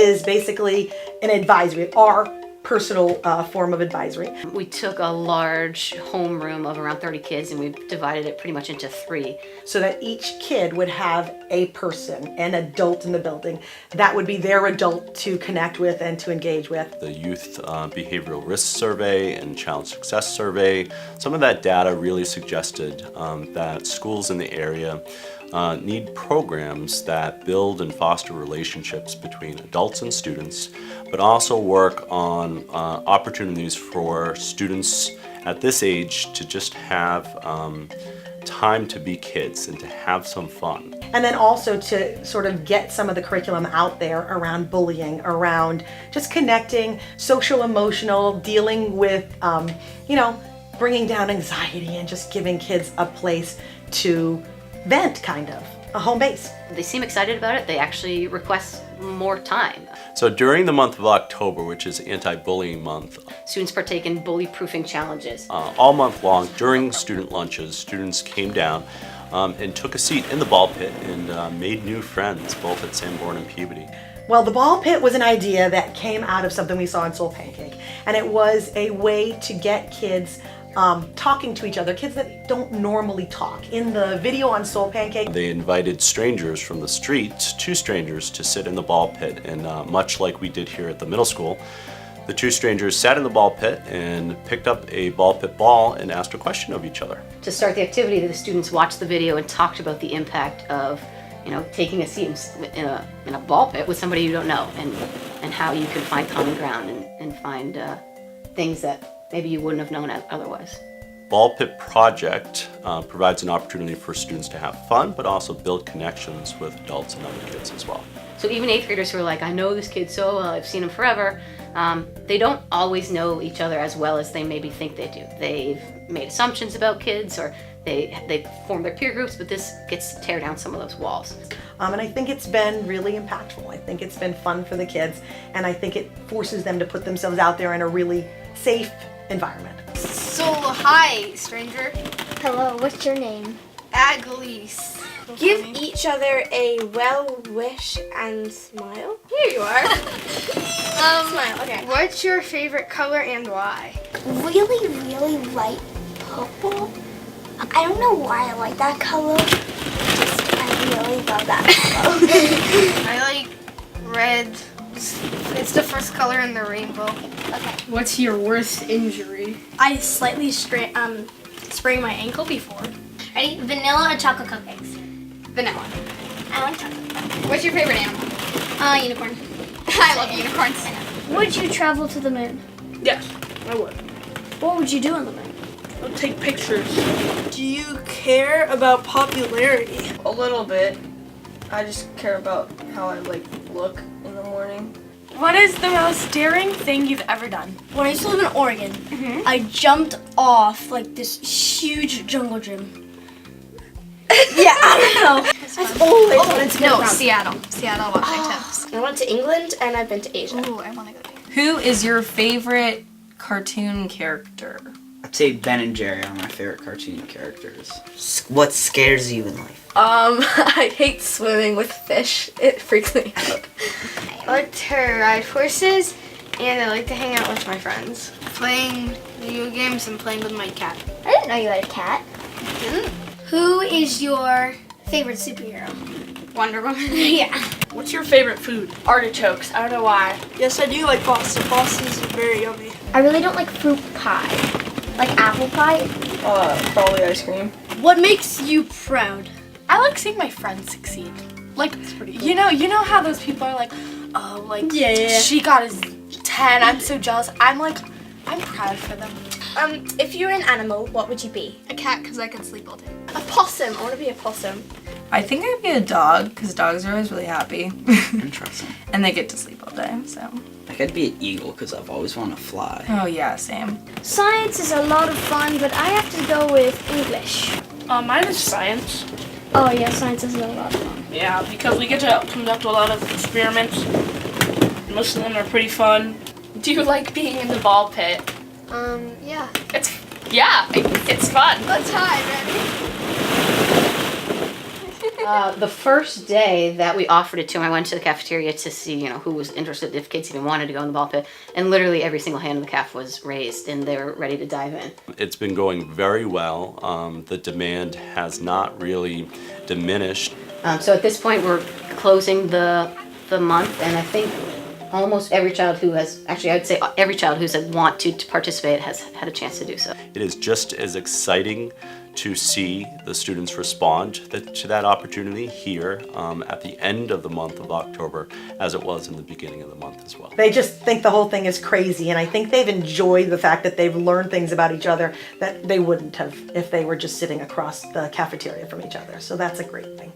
is basically an advisory, our personal form of advisory. We took a large homeroom of around 30 kids and we divided it pretty much into 3. So that each kid would have a person, an adult in the building. That would be their adult to connect with and to engage with. The Youth Behavioral Risk Survey and Child Success Survey, some of that data really suggested that schools in the area need programs that build and foster relationships between adults and students, but also work on opportunities for students at this age to just have time to be kids and to have some fun. And then also to sort of get some of the curriculum out there around bullying, around just connecting, social, emotional, dealing with, bringing down anxiety and just giving kids a place to vent, kind of, a home base. They seem excited about it. They actually request more time. So during the month of October, which is Anti-Bullying Month, Students partake in bully-proofing challenges. all month long during student lunches, students came down and took a seat in the ball pit and made new friends both at Sanborn and Peabody. Well, the ball pit was an idea that came out of something we saw in Soul Pancake, and it was a way to get kids talking to each other, kids that don't normally talk. In the video on Soul Pancake, They invited strangers from the street, 2 strangers, to sit in the ball pit, and much like we did here at the middle school, the 2 strangers sat in the ball pit and picked up a ball pit ball and asked a question of each other. To start the activity, the students watched the video and talked about the impact of taking a seat in a ball pit with somebody you don't know, and how you can find common ground and find things that maybe you wouldn't have known otherwise. Ball Pit Project provides an opportunity for students to have fun, but also build connections with adults and other kids as well. So even 8th graders who are like, I know this kid so well, I've seen him forever, they don't always know each other as well as they maybe think they do. They've made assumptions about kids, or they form their peer groups, but this gets to tear down some of those walls. and I think it's been really impactful. I think it's been fun for the kids, and I think it forces them to put themselves out there in a really safe environment. So, hi, stranger. Hello, what's your name? Aglise. Give each other a well wish and smile. Here you are. Smile, okay. What's your favorite color and why? Really, really light purple. I don't know why I like that color. Just, I really love that color. I like red. It's the first color in the rainbow. Okay. What's your worst injury? I slightly sprained my ankle before. Ready? Vanilla or chocolate cupcakes? Vanilla. I like chocolate. What's your favorite animal? Unicorn. I love unicorns. Would you travel to the moon? Yes, I would. What would you do on the moon? I'll take pictures. Do you care about popularity? A little bit. I just care about how I look in the morning. What is the most daring thing you've ever done? When I used to live in Oregon, I jumped off this huge jungle gym. Yeah, I don't know. That's always wanted to No, go Seattle. Seattle, Washington. I went to England and I've been to Asia. Ooh, I want to go there. Who is your favorite cartoon character? I'd say Ben and Jerry are my favorite cartoon characters. What scares you in life? I hate swimming with fish. It freaks me out. I like to ride horses, and I like to hang out with my friends. Playing video games and playing with my cat. I didn't know you had a cat. Who is your favorite superhero? Wonder Woman. Yeah. What's your favorite food? Artichokes. I don't know why. Yes, I do like pasta. Pasta's very yummy. I really don't like fruit pie. Like apple pie. Probably ice cream. What makes you proud? I like seeing my friends succeed. That's pretty cool. You know how those people are Yeah. she got a 10, I'm so jealous. I'm proud for them. If you were an animal, what would you be? A cat, because I can sleep all day. A possum. I want to be a possum. I think I'd be a dog, because dogs are always really happy. Interesting. And they get to sleep all day, so. I could be an eagle because I've always wanted to fly. Oh yeah, same. Science is a lot of fun, but I have to go with English. Mine is science. Oh yeah, science is a lot of fun. Yeah, because we get to conduct a lot of experiments. Most of them are pretty fun. Do you like being in the ball pit? Yeah. It's fun. Let's hide, ready? The first day that we offered it to them, I went to the cafeteria to see, who was interested, if kids even wanted to go in the ball pit, and literally every single hand in the caf was raised, and they were ready to dive in. It's been going very well. The demand has not really diminished. So at this point, we're closing the month, and I think almost every child who has, actually I'd say every child who's want to participate has had a chance to do so. It is just as exciting to see the students respond to that opportunity here at the end of the month of October as it was in the beginning of the month as well. They just think the whole thing is crazy, and I think they've enjoyed the fact that they've learned things about each other that they wouldn't have if they were just sitting across the cafeteria from each other. So that's a great thing.